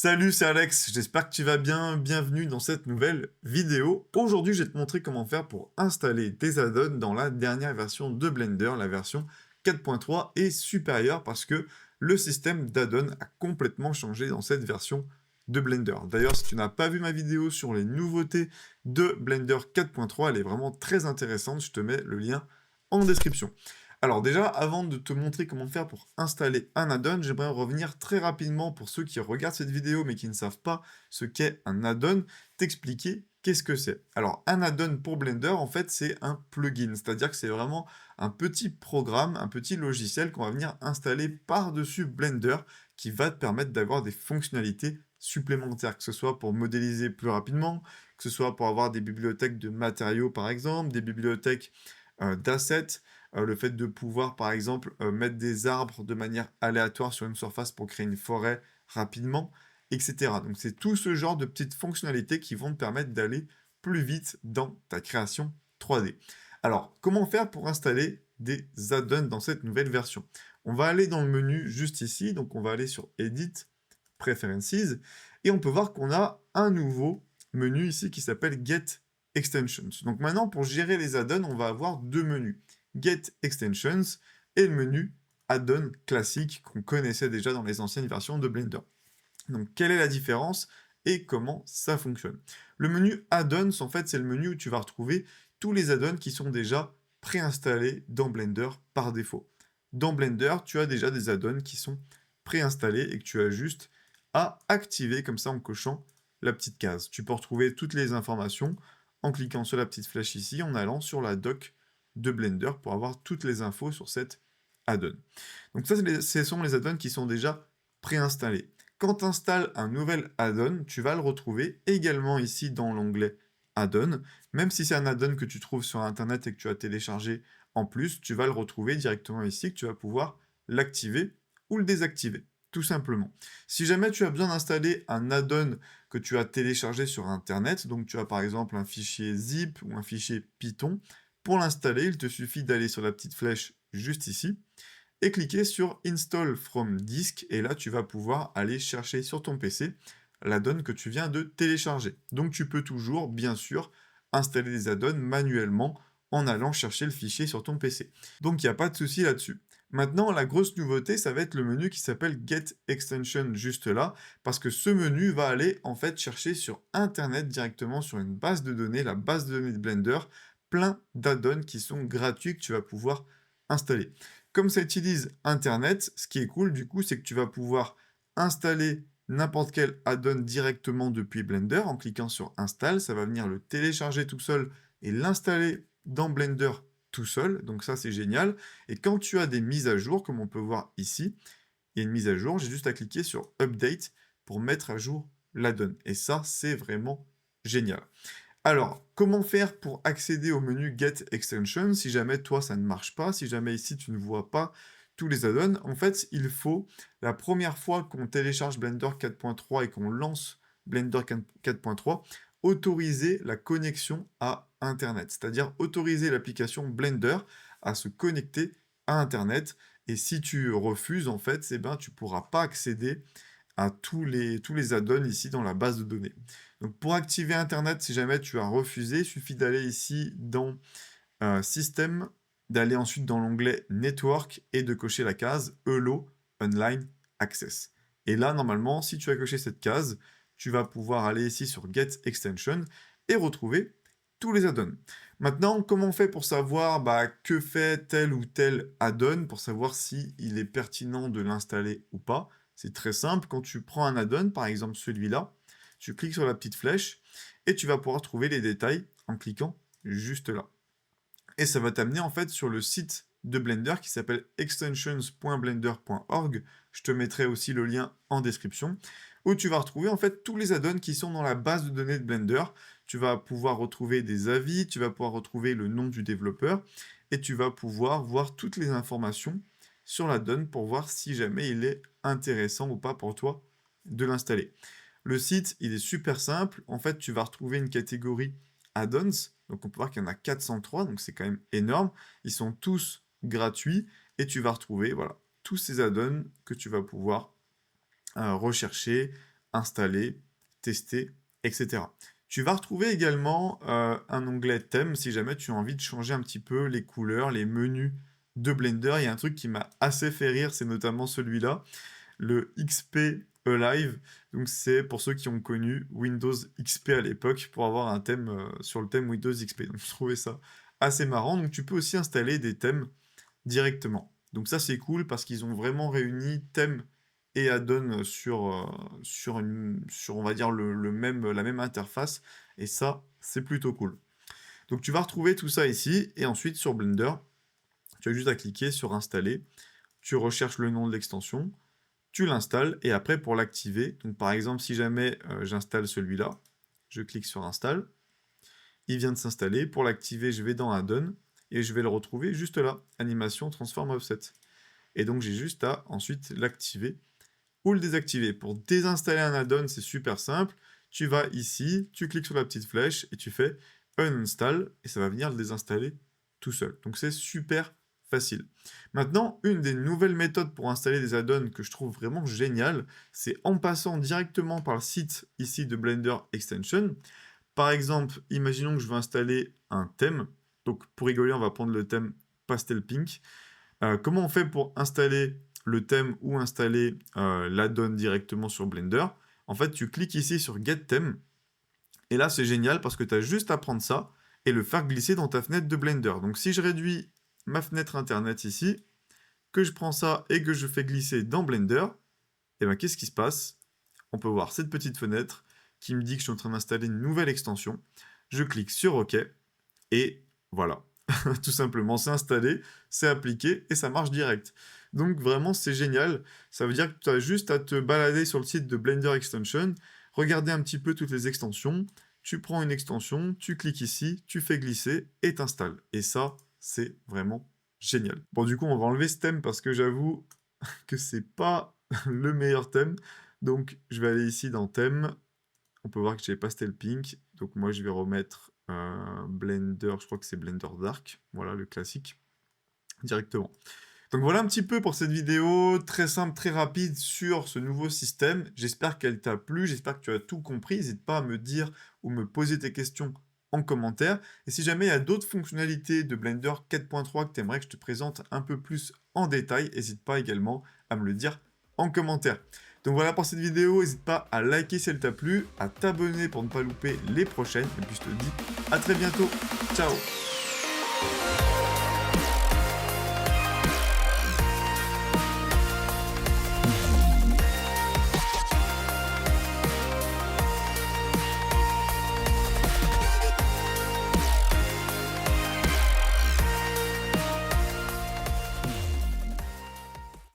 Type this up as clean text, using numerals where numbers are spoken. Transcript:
Salut, c'est Alex, j'espère que tu vas bien, bienvenue dans cette nouvelle vidéo. Aujourd'hui, je vais te montrer comment faire pour installer des add-ons dans la dernière version de Blender, la version 4.3 et supérieure parce que le système d'add-on a complètement changé dans cette version de Blender. D'ailleurs, si tu n'as pas vu ma vidéo sur les nouveautés de Blender 4.3, elle est vraiment très intéressante, je te mets le lien en description. Alors déjà, avant de te montrer comment faire pour installer un add-on, j'aimerais revenir très rapidement pour ceux qui regardent cette vidéo mais qui ne savent pas ce qu'est un add-on, t'expliquer qu'est-ce que c'est. Alors un add-on pour Blender, en fait, c'est un plugin, c'est-à-dire que c'est vraiment un petit programme, un petit logiciel qu'on va venir installer par-dessus Blender qui va te permettre d'avoir des fonctionnalités supplémentaires, que ce soit pour modéliser plus rapidement, que ce soit pour avoir des bibliothèques de matériaux par exemple, des bibliothèques d'assets, le fait de pouvoir, par exemple, mettre des arbres de manière aléatoire sur une surface pour créer une forêt rapidement, etc. Donc c'est tout ce genre de petites fonctionnalités qui vont te permettre d'aller plus vite dans ta création 3D. Alors, comment faire pour installer des add-ons dans cette nouvelle version? On va aller dans le menu juste ici, donc on va aller sur Edit, Preferences, et on peut voir qu'on a un nouveau menu ici qui s'appelle Get Extensions. Donc maintenant, pour gérer les add-ons, on va avoir deux menus. Get Extensions et le menu Add-on classique qu'on connaissait déjà dans les anciennes versions de Blender. Donc quelle est la différence et comment ça fonctionne? Le menu Add-ons, en fait, c'est le menu où tu vas retrouver tous les add-ons qui sont déjà préinstallés dans Blender par défaut. Dans Blender, tu as déjà des add-ons qui sont préinstallés et que tu as juste à activer comme ça en cochant la petite case. Tu peux retrouver toutes les informations en cliquant sur la petite flèche ici, en allant sur la doc de Blender pour avoir toutes les infos sur cette add-on. Donc ça, ce sont les add-ons qui sont déjà préinstallés. Quand tu installes un nouvel add-on, tu vas le retrouver également ici dans l'onglet add-on. Même si c'est un add-on que tu trouves sur Internet et que tu as téléchargé en plus, tu vas le retrouver directement ici, que tu vas pouvoir l'activer ou le désactiver, tout simplement. Si jamais tu as besoin d'installer un add-on que tu as téléchargé sur Internet, donc tu as par exemple un fichier zip ou un fichier Python, pour l'installer, il te suffit d'aller sur la petite flèche juste ici et cliquer sur Install from Disk, et là tu vas pouvoir aller chercher sur ton PC l'add-on que tu viens de télécharger. Donc tu peux toujours, bien sûr, installer des add-ons manuellement en allant chercher le fichier sur ton PC. Donc il n'y a pas de souci là-dessus. Maintenant, la grosse nouveauté, ça va être le menu qui s'appelle Get Extension juste là, parce que ce menu va aller en fait chercher sur Internet directement sur une base de données, la base de données de Blender, plein d'add-ons qui sont gratuits que tu vas pouvoir installer. Comme ça utilise Internet, ce qui est cool du coup, c'est que tu vas pouvoir installer n'importe quel add-on directement depuis Blender en cliquant sur Install. Ça va venir le télécharger tout seul et l'installer dans Blender tout seul. Donc ça, c'est génial. Et quand tu as des mises à jour, comme on peut voir ici, il y a une mise à jour, j'ai juste à cliquer sur Update pour mettre à jour l'add-on. Et ça, c'est vraiment génial. Alors, comment faire pour accéder au menu Get Extension si jamais toi ça ne marche pas, si jamais ici tu ne vois pas tous les add-ons? En fait, il faut, la première fois qu'on télécharge Blender 4.3 et qu'on lance Blender 4.3, autoriser la connexion à Internet, c'est-à-dire autoriser l'application Blender à se connecter à Internet. Et si tu refuses, en fait, eh ben, tu ne pourras pas accéder à tous les add-ons ici dans la base de données. Donc pour activer Internet, si jamais tu as refusé, il suffit d'aller ici dans Système, d'aller ensuite dans l'onglet Network et de cocher la case Allow Online Access. Et là, normalement, si tu as coché cette case, tu vas pouvoir aller ici sur Get Extension et retrouver tous les add-ons. Maintenant, comment on fait pour savoir que fait tel ou tel add-on, pour savoir si il est pertinent de l'installer ou pas? C'est très simple, quand tu prends un add-on, par exemple celui-là, tu cliques sur la petite flèche et tu vas pouvoir trouver les détails en cliquant juste là. Et ça va t'amener en fait sur le site de Blender qui s'appelle extensions.blender.org. Je te mettrai aussi le lien en description, où tu vas retrouver en fait tous les add-ons qui sont dans la base de données de Blender. Tu vas pouvoir retrouver des avis, tu vas pouvoir retrouver le nom du développeur, et tu vas pouvoir voir toutes les informations sur l'add-on pour voir si jamais il est intéressant ou pas pour toi de l'installer. Le site, il est super simple. En fait, tu vas retrouver une catégorie add-ons. Donc, on peut voir qu'il y en a 403, donc c'est quand même énorme. Ils sont tous gratuits et tu vas retrouver voilà, tous ces add-ons que tu vas pouvoir rechercher, installer, tester, etc. Tu vas retrouver également un onglet thème si jamais tu as envie de changer un petit peu les couleurs, les menus de Blender. Il y a un truc qui m'a assez fait rire, c'est notamment celui-là, le XP Alive. Donc c'est pour ceux qui ont connu Windows XP à l'époque pour avoir un thème sur le thème Windows XP. Donc je trouvais ça assez marrant. Donc tu peux aussi installer des thèmes directement. Donc ça c'est cool parce qu'ils ont vraiment réuni thème et add-on sur on va dire la même interface, et ça c'est plutôt cool. Donc tu vas retrouver tout ça ici, et ensuite sur Blender, tu as juste à cliquer sur installer, tu recherches le nom de l'extension, tu l'installes, et après pour l'activer, donc par exemple si jamais j'installe celui-là, je clique sur install, il vient de s'installer, pour l'activer je vais dans add-on, et je vais le retrouver juste là, animation transform offset. Et donc j'ai juste à ensuite l'activer ou le désactiver. Pour désinstaller un add-on, c'est super simple. Tu vas ici, tu cliques sur la petite flèche et tu fais uninstall et ça va venir le désinstaller tout seul. Donc c'est super facile. Maintenant, une des nouvelles méthodes pour installer des add-ons que je trouve vraiment géniale, c'est en passant directement par le site ici de Blender Extension. Par exemple, imaginons que je veux installer un thème. Donc pour rigoler, on va prendre le thème Pastel Pink. Comment on fait pour installer le thème ou installer l'add-on directement sur Blender? En fait, tu cliques ici sur Get Theme, et là c'est génial parce que tu as juste à prendre ça et le faire glisser dans ta fenêtre de Blender. Donc si je réduis ma fenêtre internet ici, que je prends ça et que je fais glisser dans Blender, et bien qu'est-ce qui se passe? On peut voir cette petite fenêtre qui me dit que je suis en train d'installer une nouvelle extension. Je clique sur OK, et voilà. Tout simplement, c'est installé, c'est appliqué et ça marche direct. Donc vraiment, c'est génial. Ça veut dire que tu as juste à te balader sur le site de Blender Extension, regarder un petit peu toutes les extensions, tu prends une extension, tu cliques ici, tu fais glisser et t'installes. Et ça, c'est vraiment génial. Bon, du coup, on va enlever ce thème parce que j'avoue que c'est pas le meilleur thème. Donc, je vais aller ici dans thème. On peut voir que j'ai Pastel Pink. Donc moi, je vais remettre Blender, je crois que c'est Blender Dark. Voilà, le classique, directement. Donc voilà un petit peu pour cette vidéo, très simple, très rapide sur ce nouveau système. J'espère qu'elle t'a plu, j'espère que tu as tout compris. N'hésite pas à me dire ou me poser tes questions en commentaire. Et si jamais il y a d'autres fonctionnalités de Blender 4.3 que tu aimerais que je te présente un peu plus en détail, n'hésite pas également à me le dire en commentaire. Donc voilà pour cette vidéo, n'hésite pas à liker si elle t'a plu, à t'abonner pour ne pas louper les prochaines, et puis je te dis à très bientôt, ciao!